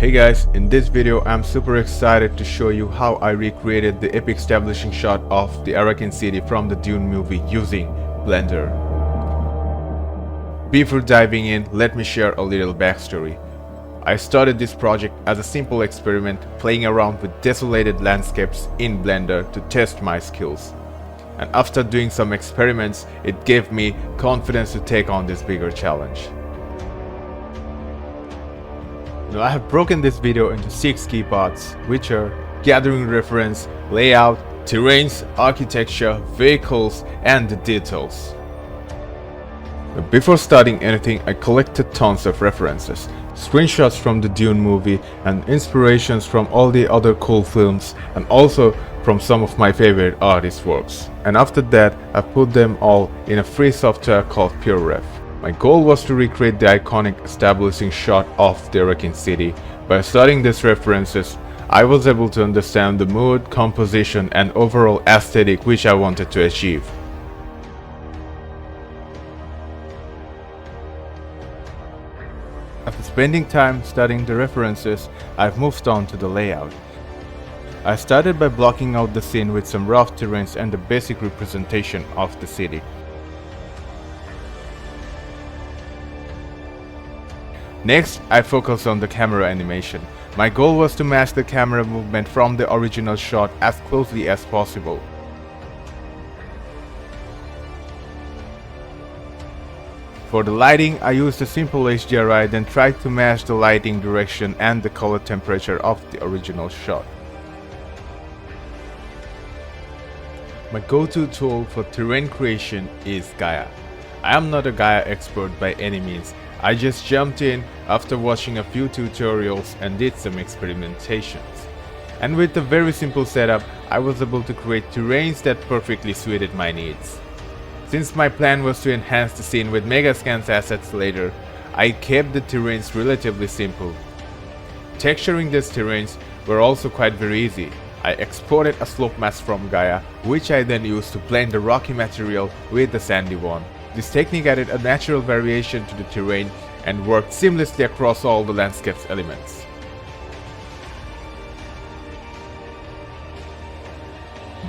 Hey guys, in this video I'm super excited to show you how I recreated the epic establishing shot of the Arakan city from the Dune movie using Blender. Before diving in, let me share a little backstory. I started this project as a simple experiment playing around with desolated landscapes in Blender to test my skills. And after doing some experiments, it gave me confidence to take on this bigger challenge. Now I have broken this video into 6 key parts, which are gathering reference, layout, terrains, architecture, vehicles, and the details. But before starting anything, I collected tons of references, screenshots from the Dune movie and inspirations from all the other cool films and also from some of my favorite artists' works. And after that, I put them all in a free software called PureRef. My goal was to recreate the iconic establishing shot of the Arakan city. By studying these references, I was able to understand the mood, composition, and overall aesthetic which I wanted to achieve. After spending time studying the references, I've moved on to the layout. I started by blocking out the scene with some rough terrains and the basic representation of the city. Next, I focused on the camera animation. My goal was to match the camera movement from the original shot as closely as possible. For the lighting, I used a simple HDRI, then tried to match the lighting direction and the color temperature of the original shot. My go-to tool for terrain creation is Gaia. I am not a Gaia expert by any means. I just jumped in after watching a few tutorials and did some experimentations. And with a very simple setup, I was able to create terrains that perfectly suited my needs. Since my plan was to enhance the scene with Megascans assets later, I kept the terrains relatively simple. Texturing these terrains were also quite very easy. I exported a slope mask from Gaia, which I then used to blend the rocky material with the sandy one. This technique added a natural variation to the terrain and worked seamlessly across all the landscape's elements.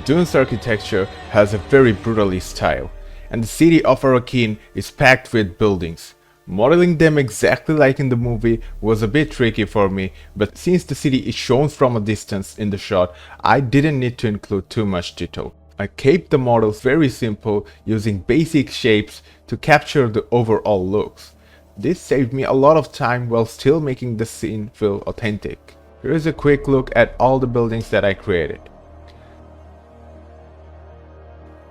Dune's architecture has a very brutalist style, and the city of Arakan is packed with buildings. Modeling them exactly like in the movie was a bit tricky for me, but since the city is shown from a distance in the shot, I didn't need to include too much detail. I kept the models very simple, using basic shapes to capture the overall looks. This saved me a lot of time while still making the scene feel authentic. Here is a quick look at all the buildings that I created.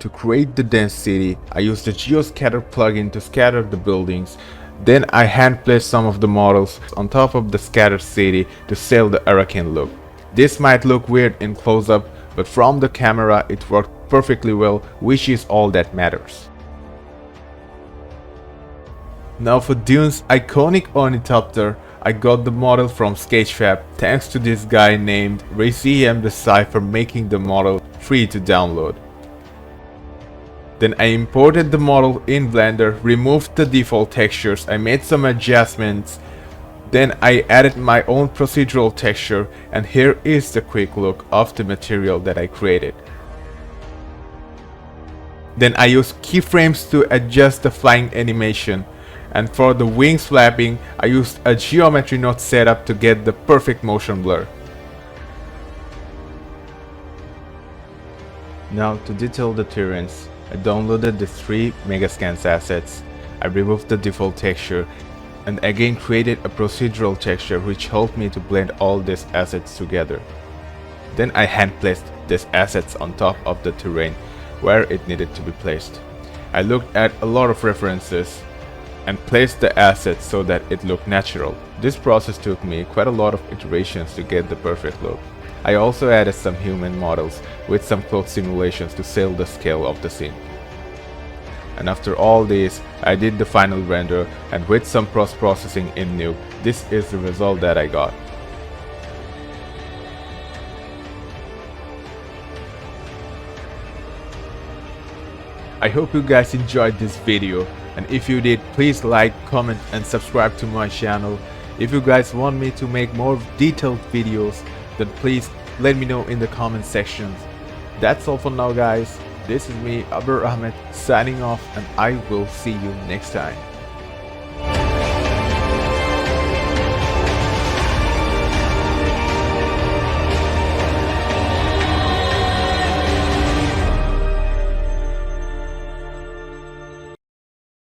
To create the dense city, I used the Geoscatter plugin to scatter the buildings. Then I hand placed some of the models on top of the scattered city to sell the Arakan look. This might look weird in close-up, but from the camera it worked perfectly well, which is all that matters. Now for Dune's iconic Ornithopter, I got the model from Sketchfab thanks to this guy named Racem Desai for making the model free to download. Then I imported the model in Blender, removed the default textures, I made some adjustments. Then I added my own procedural texture, and here is the quick look of the material that I created. Then I used keyframes to adjust the flying animation, and for the wings flapping, I used a geometry node setup to get the perfect motion blur. Now to detail the terrains, I downloaded the 3 Megascans assets, I removed the default texture, and again created a procedural texture which helped me to blend all these assets together. Then I hand placed these assets on top of the terrain where it needed to be placed. I looked at a lot of references and placed the assets so that it looked natural. This process took me quite a lot of iterations to get the perfect look. I also added some human models with some clothes simulations to sell the scale of the scene. And after all this, I did the final render, and with some post-processing in Nuke, this is the result that I got. I hope you guys enjoyed this video, and if you did, please like, comment and subscribe to my channel. If you guys want me to make more detailed videos, then please let me know in the comment sections. That's all for now guys. This is me, Abrarahmed, signing off, and I will see you next time.